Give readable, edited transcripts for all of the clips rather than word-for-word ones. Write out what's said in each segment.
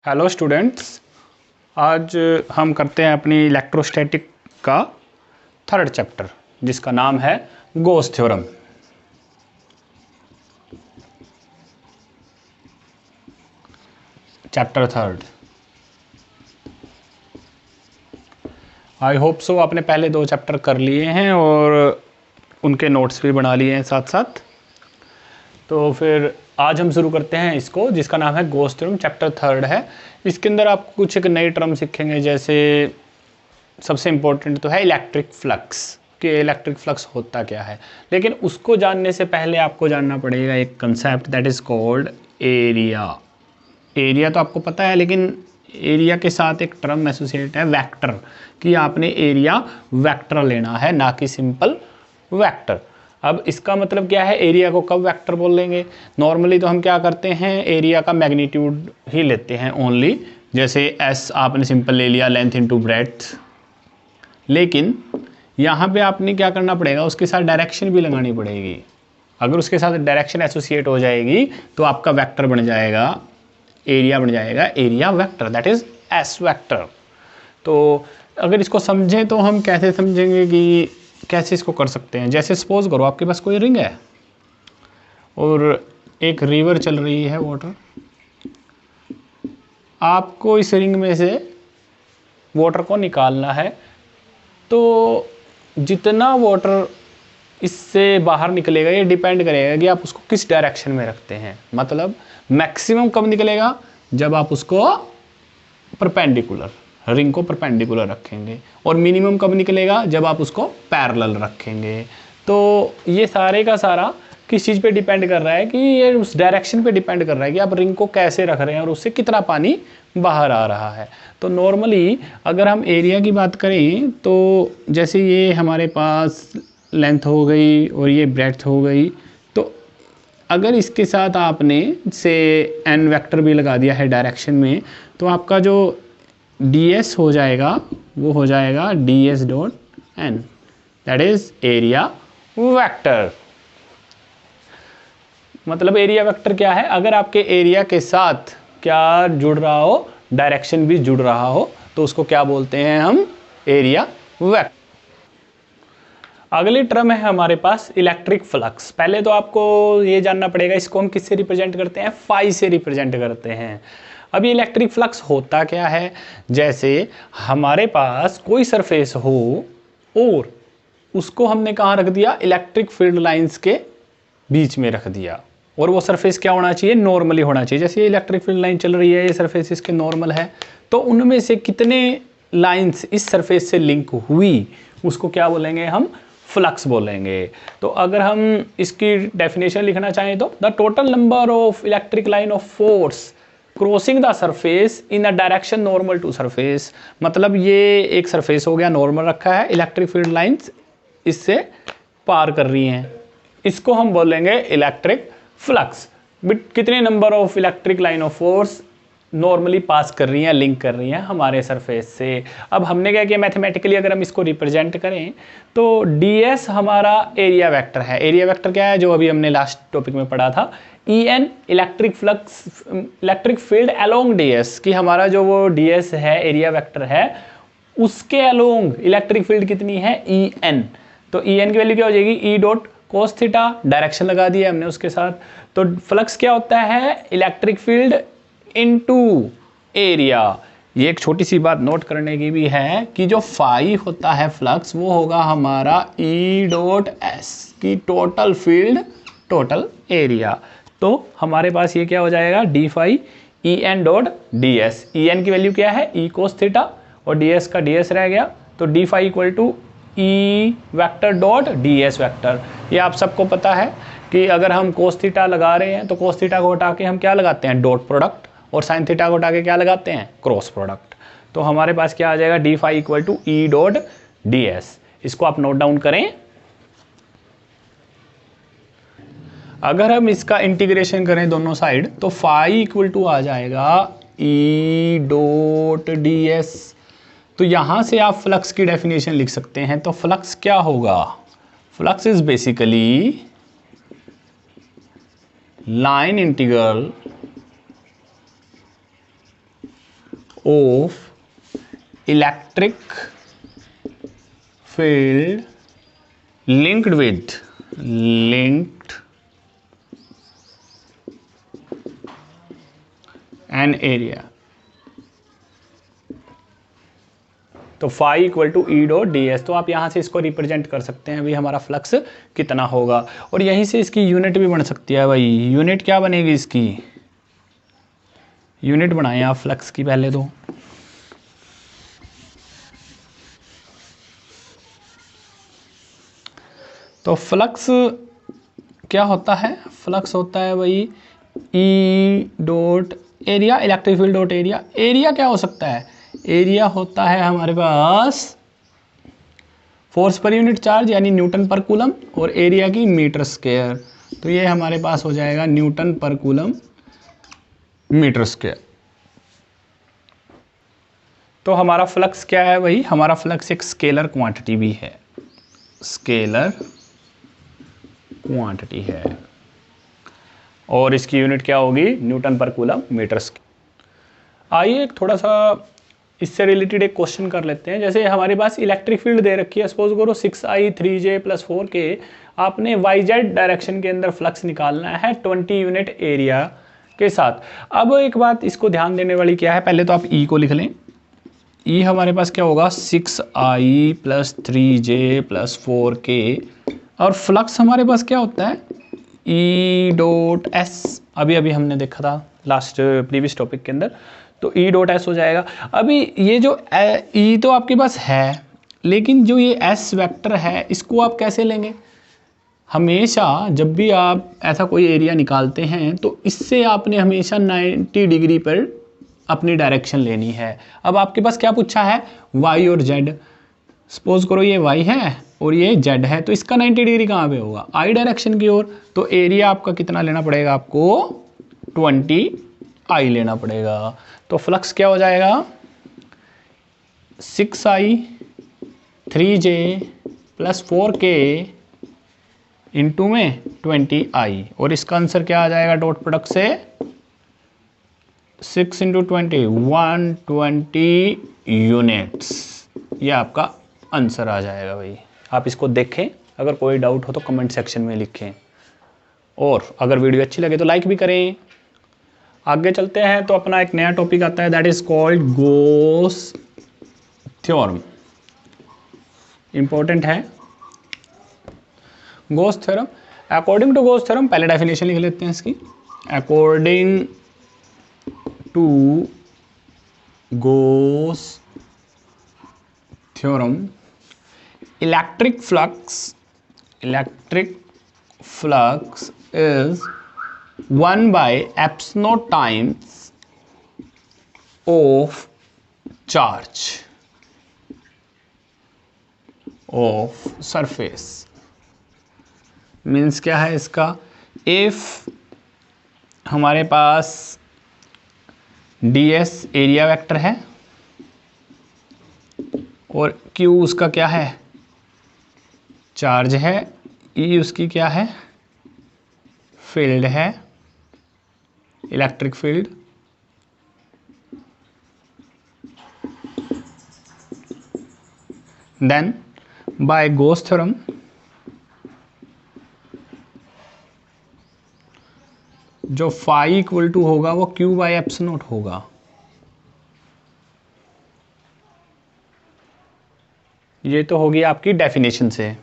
Hello students, आज हम करते हैं अपनी इलेक्ट्रोस्टैटिक का थर्ड चैप्टर जिसका नाम है गोस theorem. Chapter third. I hope so आपने पहले दो चैप्टर कर लिए हैं और उनके नोट्स भी बना लिए हैं साथ साथ। तो फिर आज हम शुरू करते हैं इसको, जिसका नाम है गोस थ्योरम। चैप्टर थर्ड है। इसके अंदर आप कुछ एक नई टर्म सीखेंगे, जैसे सबसे इम्पोर्टेंट तो है इलेक्ट्रिक फ्लक्स, कि इलेक्ट्रिक फ्लक्स होता क्या है। लेकिन उसको जानने से पहले आपको जानना पड़ेगा एक concept that is called area. Area तो आपको पता है, लेकिन एरिया के साथ एक टर्म एसोसिएट है वेक्टर, कि आपने एरिया वेक्टर लेना है, ना कि सिंपल वेक्टर। अब इसका मतलब क्या है, एरिया को कब वेक्टर बोल लेंगे। नॉर्मली तो हम क्या करते हैं, एरिया का मैग्नीट्यूड ही लेते हैं ओनली, जैसे एस आपने सिंपल ले लिया, लेंथ इनटू ब्रेड्थ। लेकिन यहाँ पे आपने क्या करना पड़ेगा, उसके साथ डायरेक्शन भी लगानी पड़ेगी। अगर उसके साथ डायरेक्शन एसोसिएट हो जाएगी तो आपका वेक्टर बन जाएगा, एरिया बन जाएगा area vector, that is S vector. तो अगर इसको समझें तो हम कैसे समझेंगे कि कैसे इसको कर सकते हैं। जैसे सपोज करो आपके पास कोई रिंग है और एक रिवर चल रही है, वाटर। आपको इस रिंग में से वाटर को निकालना है, तो जितना वाटर इससे बाहर निकलेगा ये डिपेंड करेगा कि आप उसको किस डायरेक्शन में रखते हैं। मतलब मैक्सिमम कब निकलेगा, जब आप उसको परपेंडिकुलर, रिंग को परपेंडिकुलर रखेंगे, और मिनिमम कब निकलेगा, जब आप उसको पैरेलल रखेंगे। तो ये सारे का सारा किस चीज़ पे डिपेंड कर रहा है, कि ये उस डायरेक्शन पे डिपेंड कर रहा है कि आप रिंग को कैसे रख रहे हैं और उससे कितना पानी बाहर आ रहा है। तो नॉर्मली अगर हम एरिया की बात करें तो जैसे ये हमारे पास लेंथ हो गई और ये ब्रेड्थ हो गई, तो अगर इसके साथ आपने से एन वेक्टर भी लगा दिया है डायरेक्शन में, तो आपका जो ds हो जाएगा वो हो जाएगा ds dot n, that is area vector. मतलब एरिया वेक्टर क्या है, अगर आपके एरिया के साथ क्या जुड़ रहा हो, डायरेक्शन भी जुड़ रहा हो, तो उसको क्या बोलते हैं हम, एरिया वेक्टर। अगली टर्म है हमारे पास इलेक्ट्रिक फ्लक्स। पहले तो आपको ये जानना पड़ेगा इसको हम किससे रिप्रेजेंट करते हैं, फाई से रिप्रेजेंट करते हैं। अब ये इलेक्ट्रिक फ्लक्स होता क्या है, जैसे हमारे पास कोई सरफेस हो और उसको हमने कहाँ रख दिया, इलेक्ट्रिक फील्ड लाइंस के बीच में रख दिया, और वो सरफेस क्या होना चाहिए, नॉर्मली होना चाहिए। जैसे ये इलेक्ट्रिक फील्ड लाइन चल रही है, ये सरफेस इसके नॉर्मल है, तो उनमें से कितने लाइंस इस सरफेस से लिंक हुई उसको क्या बोलेंगे हम, फ्लक्स बोलेंगे। तो अगर हम इसकी डेफिनेशन लिखना चाहें तो the total number of electric line of force crossing the surface in a direction normal to surface. मतलब ये एक सरफेस हो गया, नॉर्मल रखा है, इलेक्ट्रिक फील्ड लाइंस इससे पार कर रही हैं, इसको हम बोलेंगे इलेक्ट्रिक फ्लक्स। कितने number of electric line of force normally pass कर रही हैं, लिंक कर रही हैं हमारे सरफेस से। अब हमने क्या किया, मैथमेटिकली अगर हम इसको रिप्रेजेंट करें तो ds हमारा एरिया वेक्टर है। एरिया वेक्टर क्या है, जो अभी हमने लास्ट टॉपिक में पढ़ा था, En electric flux, electric field along ds, कि हमारा जो वो ds है, एरिया वेक्टर है, उसके अलोंग इलेक्ट्रिक फील्ड कितनी है, En। तो En की वैल्यू क्या हो जाएगी, E dot cos theta, direction लगा दिया हमने उसके साथ। तो फ्लक्स क्या होता है, इलेक्ट्रिक फील्ड इनटू एरिया। ये एक छोटी सी बात नोट करने की भी है कि जो फाई होता है फ्लक्स, वो होगा हमारा E डॉट एस, की टोटल फील्ड टोटल एरिया। तो हमारे पास ये क्या हो जाएगा, D phi E N dot D S. E N की वैल्यू क्या है, ई कोस थीटा, और डी एस का डी एस रह गया, तो D phi equal to E vector dot D S vector. ये आप सबको पता है कि अगर हम कोस थीटा लगा रहे हैं तो कोस थीटा को हटा के हम क्या लगाते हैं, डॉट प्रोडक्ट, और साइन थीटा को हटा के क्या लगाते हैं, क्रॉस प्रोडक्ट। तो हमारे पास क्या आ जाएगा, D phi equal to E dot D S. इसको आप नोट डाउन करें। अगर हम इसका इंटीग्रेशन करें दोनों साइड, तो फाई इक्वल टू आ जाएगा ई डॉट डी एस। तो यहां से आप फ्लक्स की डेफिनेशन लिख सकते हैं। तो फ्लक्स क्या होगा, flux is basically line integral of electric field linked with an area। तो phi equal to E dot D S. तो आप यहां से इसको रिप्रेजेंट कर सकते हैं अभी हमारा फ्लक्स कितना होगा, और यहीं से इसकी यूनिट भी बन सकती है भाई। यूनिट क्या बनेगी इसकी, यूनिट बनाएं आप फ्लक्स की पहले तो फ्लक्स क्या होता है, फ्लक्स होता है भाई E dot area, electric field dot area. Area क्या हो सकता है, एरिया होता है हमारे पास फोर्स पर यूनिट चार्ज यानी न्यूटन पर कूलम, और एरिया की मीटर स्क्वायर। तो ये हमारे पास हो जाएगा न्यूटन पर कूलम मीटर स्क्वायर। तो हमारा फ्लक्स क्या है भाई, हमारा फ्लक्स एक स्केलर क्वांटिटी भी है, स्केलर क्वांटिटी है, और इसकी यूनिट क्या होगी, न्यूटन पर कूलम मीटर स्क्वायर। आइए एक थोड़ा सा इससे रिलेटेड एक क्वेश्चन कर लेते हैं। जैसे हमारे पास इलेक्ट्रिक फील्ड दे रखी है, सपोज करो 6i 3j + 4k, आपने YZ डायरेक्शन के अंदर फ्लक्स निकालना है 20 यूनिट एरिया के साथ। अब एक बात इसको ध्यान देने वाली क्या है, पहले तो आप E को लिख लें। E हमारे पास क्या होगा, 6i + 3j + 4k, और फ्लक्स हमारे पास क्या होता है, E डॉट एस। अभी हमने देखा था लास्ट प्रीवियस टॉपिक के अंदर, तो E डॉट एस हो जाएगा। अभी ये जो E तो आपके पास है, लेकिन जो ये S वेक्टर है इसको आप कैसे लेंगे। हमेशा जब भी आप ऐसा कोई एरिया निकालते हैं तो इससे आपने हमेशा 90 डिग्री पर अपनी डायरेक्शन लेनी है। अब आपके पास क्या पूछा है, Y और Z। सपोज करो ये Y है और ये Z है, तो इसका 90 डिग्री कहाँ पे होगा, I डायरेक्शन की ओर। तो एरिया आपका कितना लेना पड़ेगा, आपको 20I लेना पड़ेगा। तो फ्लक्स क्या हो जाएगा, 6i 3j + 4k इंटू में 20I, और इसका आंसर क्या आ जाएगा, डॉट प्रोडक्ट से 6 × 20 120 यूनिट्स। ये आपका आंसर आ जाएगा भाई। आप इसको देखें, अगर कोई डाउट हो तो कमेंट सेक्शन में लिखें, और अगर वीडियो अच्छी लगे तो लाइक भी करें। आगे चलते हैं तो अपना एक नया टॉपिक आता है, that is called Gauss theorem. Important है Gauss theorem. According to Gauss theorem, पहले डेफिनेशन लिख लेते हैं इसकी। According to Gauss theorem, electric flux is 1/ε times of charge of surface। Means क्या है इसका, इफ हमारे पास ds एरिया वेक्टर है और q उसका क्या है, चार्ज है, E उसकी क्या है, फील्ड है, electric field, then by Gauss theorem जो फाई इक्वल टू होगा वो Q/ε0 होगा। ये तो होगी आपकी डेफिनेशन से।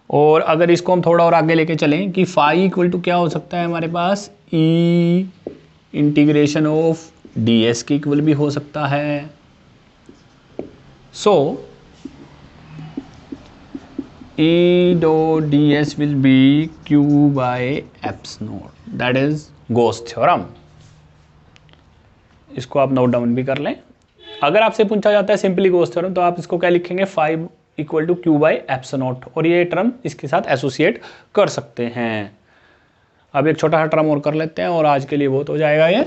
और अगर इसको हम थोड़ा और आगे लेके चलें कि फाई इक्वल टू क्या हो सकता है हमारे पास, E इंटीग्रेशन ऑफ ds की इक्वल भी हो सकता है। सो E dot ds will be Q/ε0, that is Gauss theorem. इसको आप नोट डाउन भी कर लें। अगर आपसे पूछा जाता है सिंपली गॉस थ्योरम, तो आप इसको क्या लिखेंगे, 5 इक्वल टू Q/ε0, और ये टर्म इसके साथ एसोसिएट कर सकते हैं। अब एक छोटा सा टर्म और कर लेते हैं, और आज के लिए बहुत हो जाएगा ये।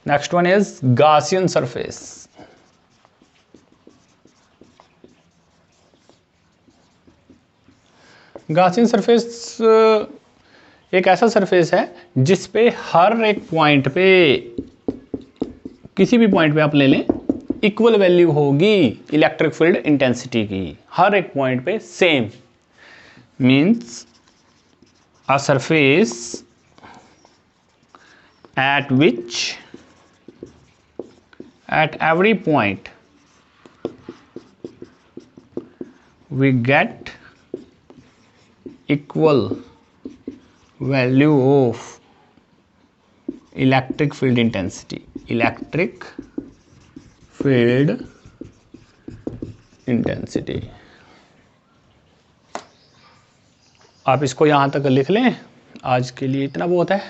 Next one is Gaussian surface. Gaussian surface एक ऐसा सरफेस है जिस पे हर एक पॉइंट पे, किसी भी पॉइंट पे आप ले लें, इक्वल वैल्यू होगी इलेक्ट्रिक फील्ड इंटेंसिटी की, हर एक पॉइंट पे same. Means a surface at which at every point we get equal value of electric field intensity, electric field intensity। आप इसको यहाँ तक लिख लें। आज के लिए इतना बहुत है,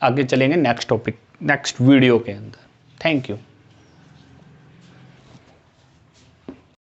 आगे चलेंगे नेक्स्ट टॉपिक, नेक्स्ट वीडियो के अंदर। Thank you.